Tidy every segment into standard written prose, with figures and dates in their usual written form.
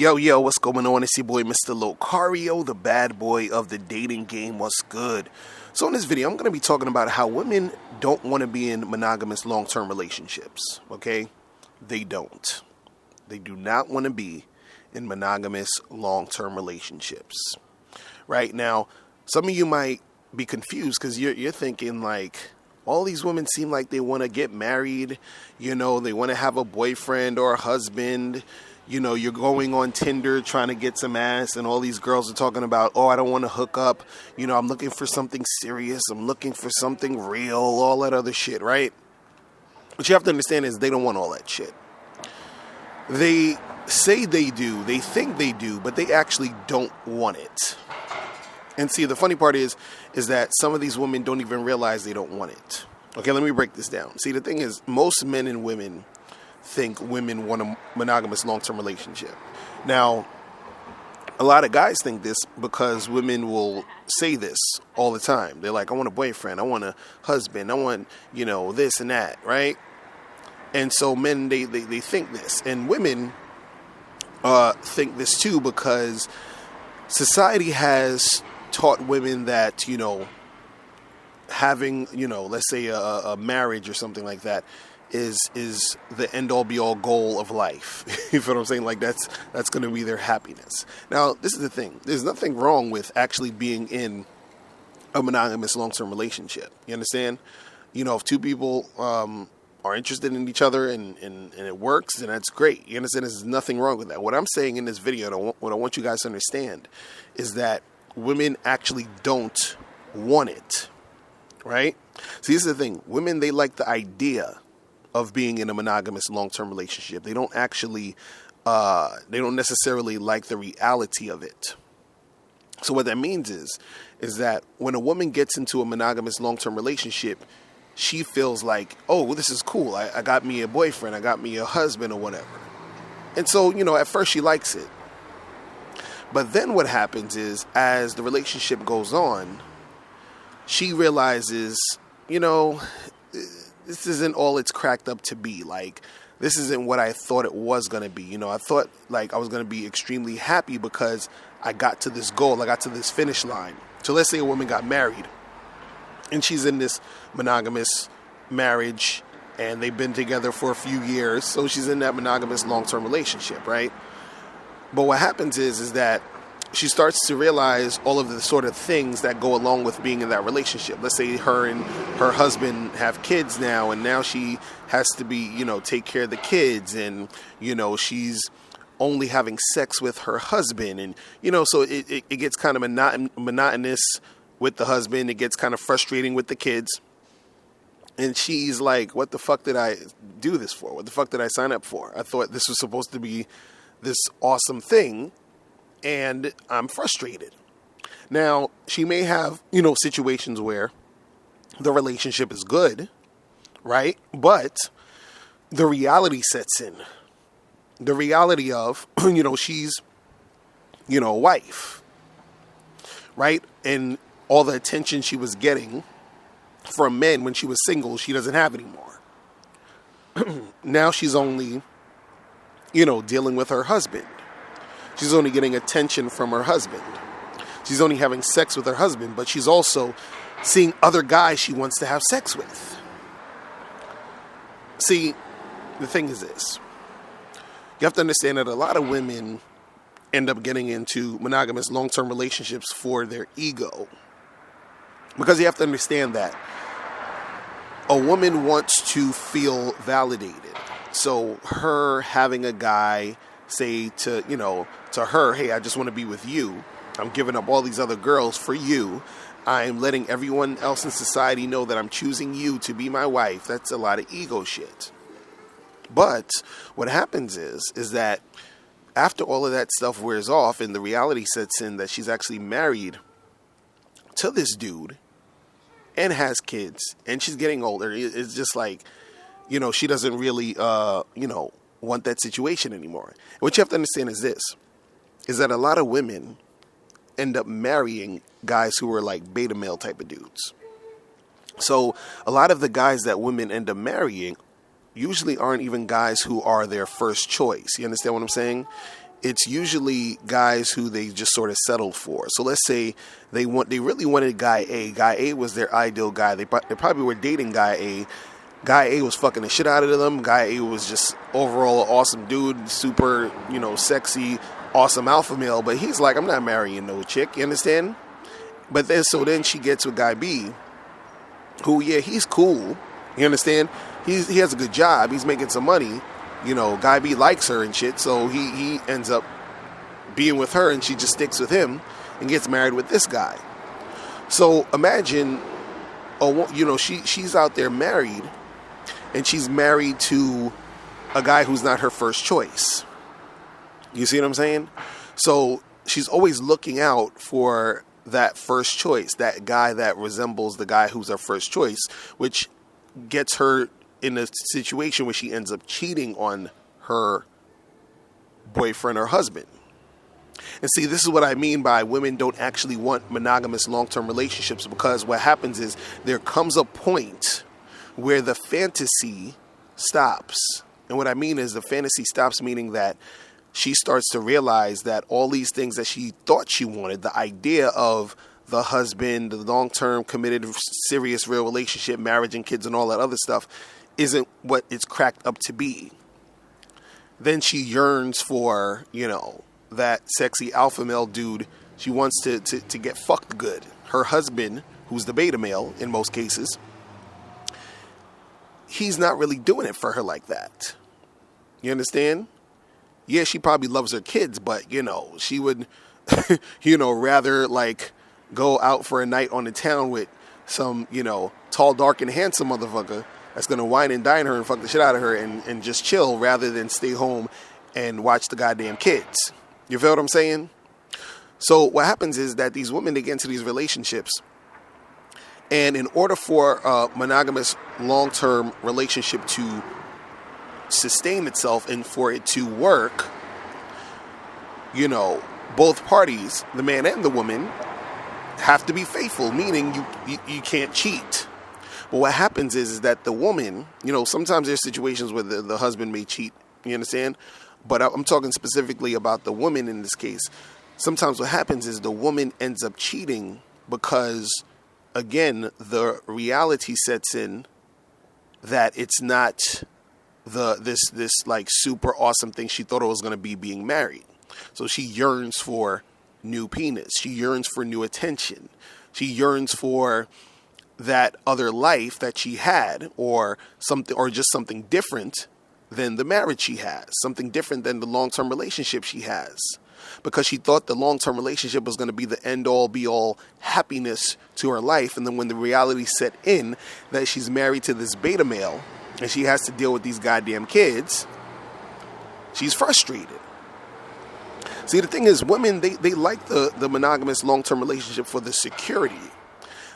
Yo, what's going on? It's your boy, Mr. Locario, the bad boy of the dating game. What's good? So in this video, I'm going to be talking about how women don't want to be in monogamous long-term relationships, okay? They don't. They do not want to be in monogamous long-term relationships. Right now, some of you might be confused because you're thinking like, all these women seem like they want to get married, they want to have a boyfriend or a husband. You're going on Tinder trying to get some ass, and all these girls are talking about, I don't want to hook up. I'm looking for something serious. I'm looking for something real, all that other shit, right? What you have to understand is they don't want all that shit. They say they do, they think they do, but they actually don't want it. And see, the funny part is that some of these women don't even realize they don't want it. Okay, let me break this down. See, the thing is, most men and women think women want a monogamous long-term relationship. Now, a lot of guys think this because women will say this all the time. They're like, I want a boyfriend, I want a husband, I want, this and that, right? And so men, they think this. And women think this too because society has taught women that, having, let's say a marriage or something like that is the end-all be-all goal of life. You feel what I'm saying? Like that's going to be their happiness. Now, this is the thing. There's nothing wrong with actually being in a monogamous long-term relationship. You understand? If two people are interested in each other and it works, then that's great. You understand? There's nothing wrong with that. What I'm saying in this video, what I want you guys to understand is that women actually don't want it, right? See, this is the thing. Women, they like the idea of being in a monogamous long-term relationship. They don't actually, they don't necessarily like the reality of it. So what that means is that when a woman gets into a monogamous long-term relationship, she feels like, oh, this is cool. I got me a boyfriend. I got me a husband or whatever. And so, at first she likes it. But then what happens is, as the relationship goes on, she realizes, this isn't all it's cracked up to be. Like, this isn't what I thought it was going to be. I thought like I was going to be extremely happy because I got to this goal. I got to this finish line. So let's say a woman got married and she's in this monogamous marriage and they've been together for a few years. So she's in that monogamous long-term relationship, right? But what happens is that she starts to realize all of the sort of things that go along with being in that relationship. Let's say her and her husband have kids now, and now she has to be, take care of the kids, and, she's only having sex with her husband. And, so it gets kind of monotonous with the husband. It gets kind of frustrating with the kids. And she's like, what the fuck did I do this for? What the fuck did I sign up for? I thought this was supposed to be this awesome thing, and I'm frustrated. Now, she may have, situations where the relationship is good, right? But the reality sets in. The reality of, she's, a wife, right? And all the attention she was getting from men when she was single, she doesn't have anymore. Now she's only, dealing with her husband. She's only getting attention from her husband. She's only having sex with her husband, but she's also seeing other guys she wants to have sex with. See, the thing is this. You have to understand that a lot of women end up getting into monogamous long-term relationships for their ego. Because you have to understand that a woman wants to feel validated. So her having a guy say to her, hey, I just want to be with you. I'm giving up all these other girls for you. I'm letting everyone else in society know that I'm choosing you to be my wife. That's a lot of ego shit. But what happens is that after all of that stuff wears off and the reality sets in that she's actually married to this dude and has kids and she's getting older, it's just like, she doesn't really, want that situation anymore. What you have to understand is this, is that a lot of women end up marrying guys who are like beta male type of dudes. So a lot of the guys that women end up marrying usually aren't even guys who are their first choice. You understand what I'm saying? it's usually guys who they just sort of settled for. So let's say they really wanted guy A. Guy A was their ideal guy. They probably were dating guy A. Guy A was fucking the shit out of them. Guy A was just overall an awesome dude, super, sexy, awesome alpha male. But he's like, I'm not marrying no chick, you understand? But then she gets with guy B, who, yeah, he's cool, you understand? He has a good job. He's making some money. Guy B likes her and shit, so he ends up being with her, and she just sticks with him and gets married with this guy. So imagine, she's out there married, and she's married to a guy who's not her first choice. You see what I'm saying? So she's always looking out for that first choice, that guy that resembles the guy who's her first choice, which gets her in a situation where she ends up cheating on her boyfriend or husband. And see, this is what I mean by women don't actually want monogamous long-term relationships, because what happens is there comes a point where the fantasy stops. And what I mean is the fantasy stops, meaning that she starts to realize that all these things that she thought she wanted, the idea of the husband, the long-term committed, serious, real relationship, marriage and kids and all that other stuff, isn't what it's cracked up to be. Then she yearns for, that sexy alpha male dude. She wants to get fucked good. Her husband, who's the beta male in most cases, he's not really doing it for her like that. You understand? Yeah, she probably loves her kids, but, she would, rather like go out for a night on the town with some, tall, dark, and handsome motherfucker that's going to wine and dine her and fuck the shit out of her and just chill rather than stay home and watch the goddamn kids. You feel what I'm saying? So what happens is that these women, they get into these relationships, and in order for a monogamous long-term relationship to sustain itself and for it to work, both parties, the man and the woman, have to be faithful, meaning you can't cheat. But what happens is that the woman, sometimes there's situations where the husband may cheat, you understand? But I'm talking specifically about the woman in this case. Sometimes what happens is the woman ends up cheating because, again, the reality sets in that it's not this like super awesome thing she thought it was going to be being married. So she yearns for new penis. She yearns for new attention. She yearns for that other life that she had, or something, or just something different than the marriage she has, something different than the long-term relationship she has, because she thought the long-term relationship was going to be the end-all be-all happiness to her life. And then when the reality set in that she's married to this beta male and she has to deal with these goddamn kids, she's frustrated. See, the thing is, women, they like the monogamous long-term relationship for the security.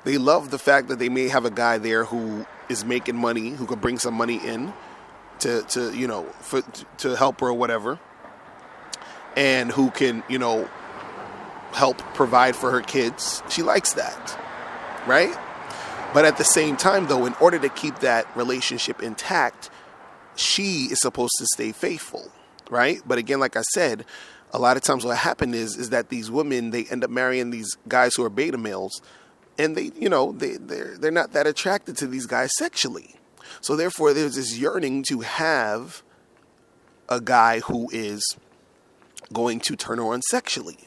They love the fact that they may have a guy there who is making money, who could bring some money in to help her or whatever, and who can, help provide for her kids. She likes that, right? But at the same time, though, in order to keep that relationship intact, she is supposed to stay faithful, right? But again, like I said, a lot of times what happened is that these women, they end up marrying these guys who are beta males, and they're not that attracted to these guys sexually. So therefore, there's this yearning to have a guy who is going to turn her on sexually.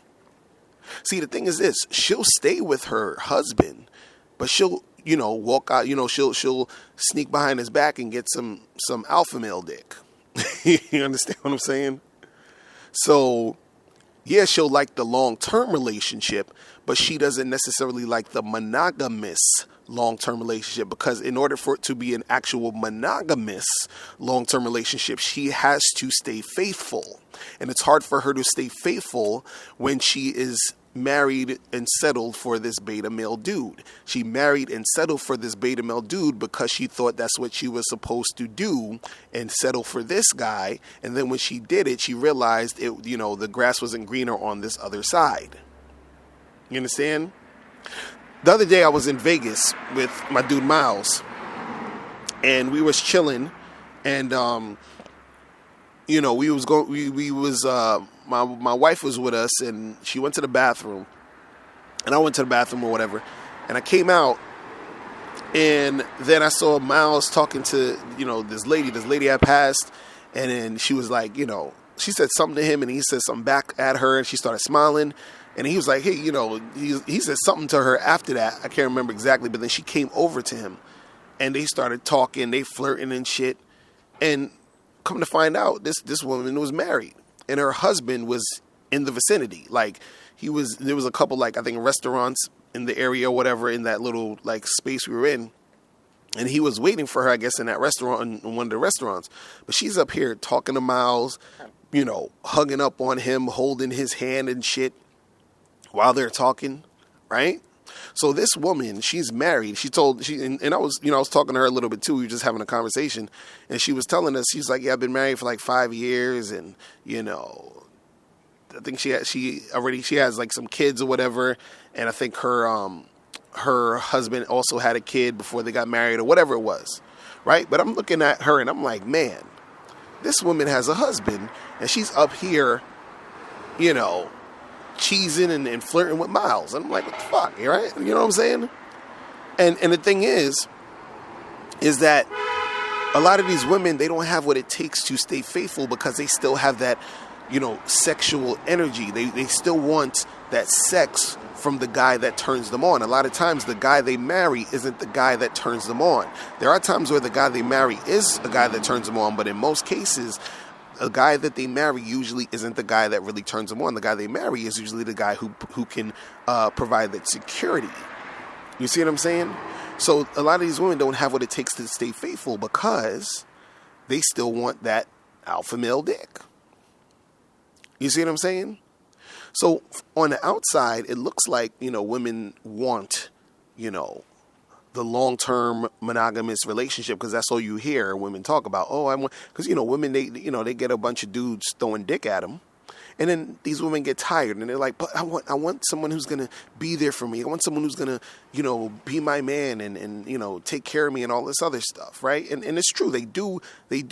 See, the thing is this: she'll stay with her husband, but she'll, walk out. She'll sneak behind his back and get some alpha male dick. You understand what I'm saying? So, yeah, she'll like the long-term relationship, but she doesn't necessarily like the monogamous long-term relationship, because in order for it to be an actual monogamous long-term relationship, she has to stay faithful. And it's hard for her to stay faithful when she is married and settled for this beta male dude. She married and settled for this beta male dude because she thought that's what she was supposed to do, and settle for this guy. And then when she did it, she realized the grass wasn't greener on this other side. You understand? The other day I was in Vegas with my dude Miles, and we was chilling, and we was my wife was with us, and she went to the bathroom, and I went to the bathroom or whatever, and I came out, and then I saw Miles talking to, this lady. This lady I passed, and then she was like, she said something to him, and he said something back at her, and she started smiling, and he was like, hey, he said something to her after that. I can't remember exactly, but then she came over to him, and they started talking, they flirting and shit, and come to find out, this woman was married, and her husband was in the vicinity. Like, there was a couple, like, I think restaurants in the area or whatever, in that little, like, space we were in, and he was waiting for her, I guess, in that restaurant, in one of the restaurants. But she's up here talking to Miles, hugging up on him, holding his hand and shit while they're talking, right? So this woman, she's married. And I was talking to her a little bit too. We were just having a conversation, and she was telling us, she's like, yeah, I've been married for like 5 years, and I think she has like some kids or whatever, and I think her husband also had a kid before they got married or whatever it was, right? But I'm looking at her and I'm like, man, this woman has a husband, and she's up here, cheesing and flirting with Miles. And I'm like, what the fuck, right? You know what I'm saying? And the thing is that a lot of these women, they don't have what it takes to stay faithful, because they still have that, sexual energy. They still want that sex from the guy that turns them on. A lot of times the guy they marry isn't the guy that turns them on. There are times where the guy they marry is a guy that turns them on, but in most cases, a guy that they marry usually isn't the guy that really turns them on. The guy they marry is usually the guy who can provide that security. You see what I'm saying? So a lot of these women don't have what it takes to stay faithful, because they still want that alpha male dick. You see what I'm saying? So on the outside, it looks like, women want, the long-term monogamous relationship, because that's all you hear women talk about. Oh, I want, because, women, they get a bunch of dudes throwing dick at them. And then these women get tired, and they're like, but I want someone who's going to be there for me. I want someone who's going to, be my man and take care of me and all this other stuff, right? And it's true. They do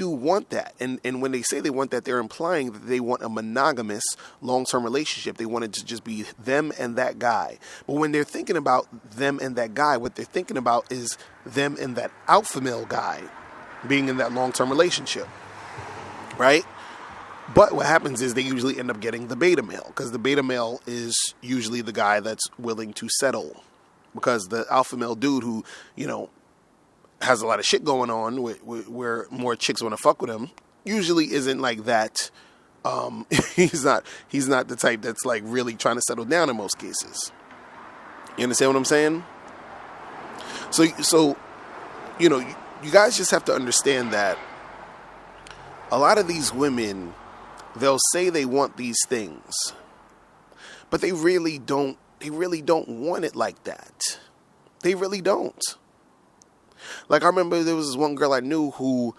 want that. And when they say they want that, they're implying that they want a monogamous long-term relationship. They want it to just be them and that guy. But when they're thinking about them and that guy, what they're thinking about is them and that alpha male guy being in that long-term relationship, right? But what happens is they usually end up getting the beta male, because the beta male is usually the guy that's willing to settle, because the alpha male dude who, has a lot of shit going on where more chicks want to fuck with him usually isn't like that. He's not the type that's like really trying to settle down in most cases. You understand what I'm saying? So you guys just have to understand that a lot of these women, they'll say they want these things, but they really don't want it like that. They really don't. Like, I remember there was this one girl I knew who,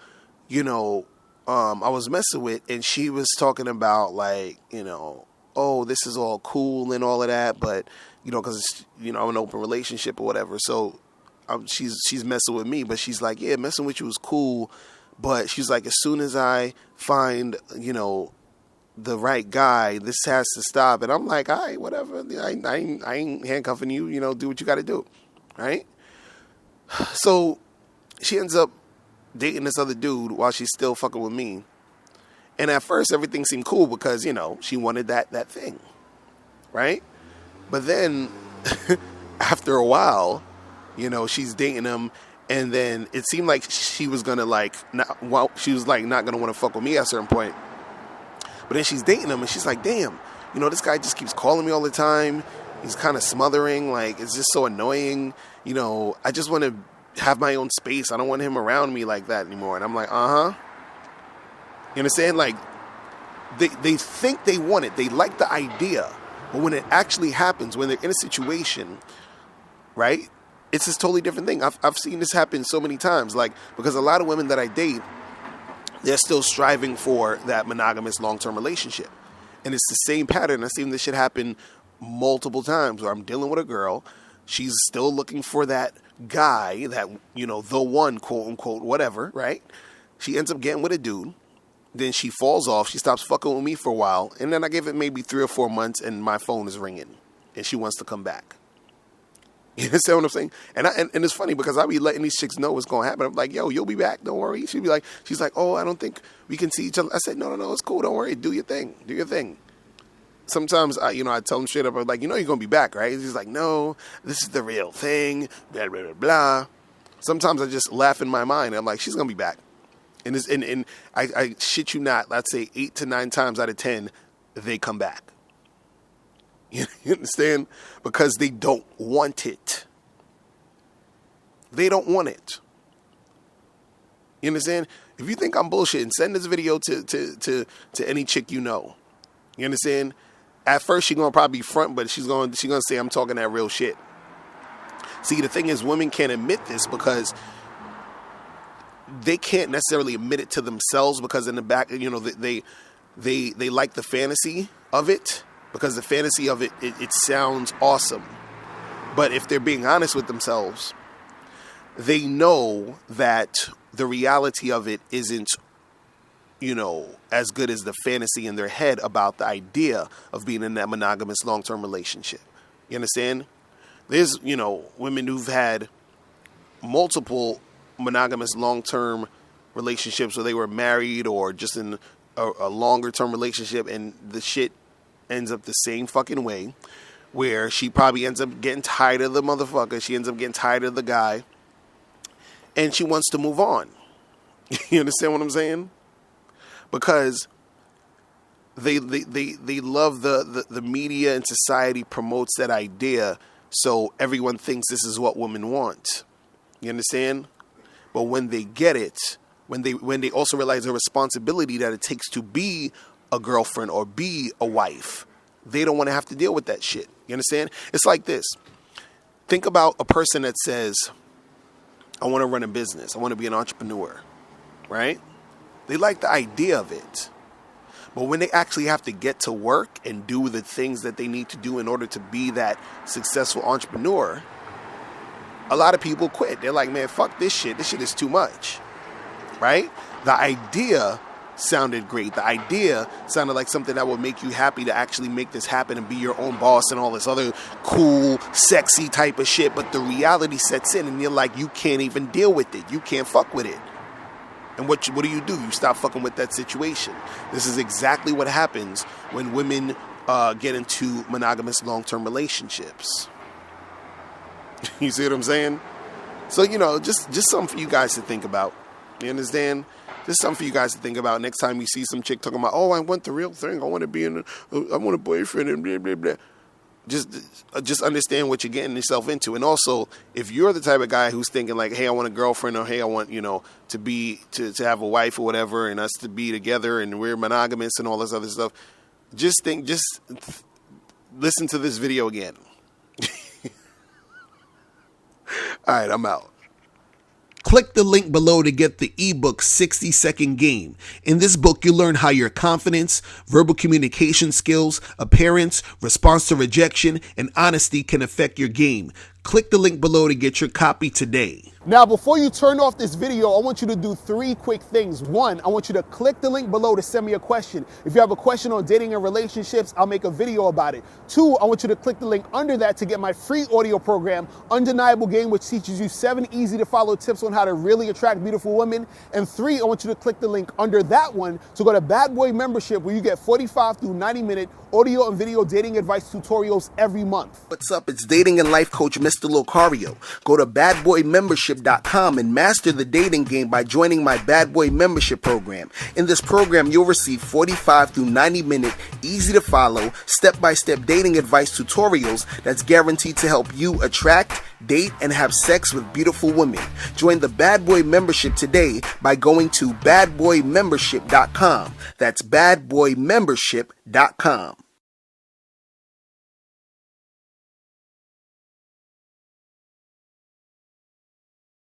I was messing with, and she was talking about, like, oh, this is all cool and all of that, but, because, I'm an open relationship or whatever, so she's messing with me, but she's like, yeah, messing with you is cool, but she's like, as soon as I find, the right guy, this has to stop. And I'm like, all right, whatever. I ain't handcuffing you. Do what you got to do, right? So she ends up dating this other dude while she's still fucking with me. And at first, everything seemed cool because, she wanted that thing, right? But then after a while, she's dating him. And then it seemed like she was going to not going to want to fuck with me at a certain point. But then she's dating him, and she's like, damn, this guy just keeps calling me all the time. He's kind of smothering. Like, it's just so annoying. I just want to have my own space. I don't want him around me like that anymore. And I'm like, uh-huh. You understand? Like, they think they want it. They like the idea. But when it actually happens, when they're in a situation, right, it's this totally different thing. I've seen this happen so many times. Like, because a lot of women that I date, they're still striving for that monogamous long-term relationship. And it's the same pattern. I've seen this shit happen multiple times where I'm dealing with a girl. She's still looking for that guy, that, the one, quote unquote, whatever, right? She ends up getting with a dude. Then she falls off. She stops fucking with me for a while. And then I give it maybe 3 or 4 months and my phone is ringing. And she wants to come back. You understand what I'm saying? And it's funny because I be letting these chicks know what's going to happen. I'm like, yo, you'll be back. Don't worry. She's like, oh, I don't think we can see each other. I said, no, it's cool. Don't worry. Do your thing. Do your thing. Sometimes, I tell them straight up, I'm like, you're going to be back, right? He's like, no, this is the real thing, blah, blah, blah, blah. Sometimes I just laugh in my mind. I'm like, she's going to be back. And I shit you not, let's say 8 to 9 times out of 10, they come back. You understand? Because they don't want it. They don't want it. You understand? If you think I'm bullshitting, send this video to any chick you know. You understand? At first, she's going to probably front, but she's going to say I'm talking that real shit. See, the thing is, women can't admit this because they can't necessarily admit it to themselves because in the back, they like the fantasy of it because the fantasy of it sounds awesome. But if they're being honest with themselves, they know that the reality of it isn't, as good as the fantasy in their head about the idea of being in that monogamous long-term relationship. You understand? There's, women who've had multiple monogamous long-term relationships where they were married or just in a longer-term relationship, and the shit ends up the same fucking way, where she probably ends up getting tired of the motherfucker. She ends up getting tired of the guy, and she wants to move on. You understand what I'm saying? Because they love the media and society promotes that idea, so everyone thinks this is what women want. You understand? But when they get it, when they also realize the responsibility that it takes to be a girlfriend or be a wife, they don't want to have to deal with that shit. You understand? It's like this. Think about a person that says, I want to run a business. I want to be an entrepreneur. Right? They like the idea of it. But when they actually have to get to work and do the things that they need to do in order to be that successful entrepreneur, a lot of people quit. They're like, man, fuck this shit. This shit is too much. Right? The idea sounded great. The idea sounded like something that would make you happy to actually make this happen and be your own boss and all this other cool, sexy type of shit. But the reality sets in and you're like, you can't even deal with it. You can't fuck with it. And what do? You stop fucking with that situation. This is exactly what happens when women get into monogamous long-term relationships. You see what I'm saying? So, just something for you guys to think about. You understand? Just something for you guys to think about next time you see some chick talking about, oh, I want the real thing. I want to be I want a boyfriend and blah, blah, blah. Just understand what you're getting yourself into. And also, if you're the type of guy who's thinking like, hey, I want a girlfriend, or hey, I want, to have a wife or whatever, and us to be together and we're monogamous and all this other stuff, just listen to this video again. All right, I'm out. Click the link below to get the ebook 60-Second Game. In this book, you learn how your confidence, verbal communication skills, appearance, response to rejection, and honesty can affect your game. Click the link below to get your copy today. Now, before you turn off this video, I want you to do 3 quick things. 1, I want you to click the link below to send me a question. If you have a question on dating and relationships, I'll make a video about it. 2, I want you to click the link under that to get my free audio program, Undeniable Game, which teaches you 7 easy to follow tips on how to really attract beautiful women. And 3, I want you to click the link under that one to go to Bad Boy Membership, where you get 45 through 90-minute audio and video dating advice tutorials every month. What's up? It's dating and life coach Mr. Locario. Go to badboymembership.com and master the dating game by joining my Bad Boy Membership program. In this program, you'll receive 45 through 90-minute, easy to follow, step-by-step dating advice tutorials that's guaranteed to help you attract, date, and have sex with beautiful women. Join the Bad Boy Membership today by going to badboymembership.com. That's badboymembership.com.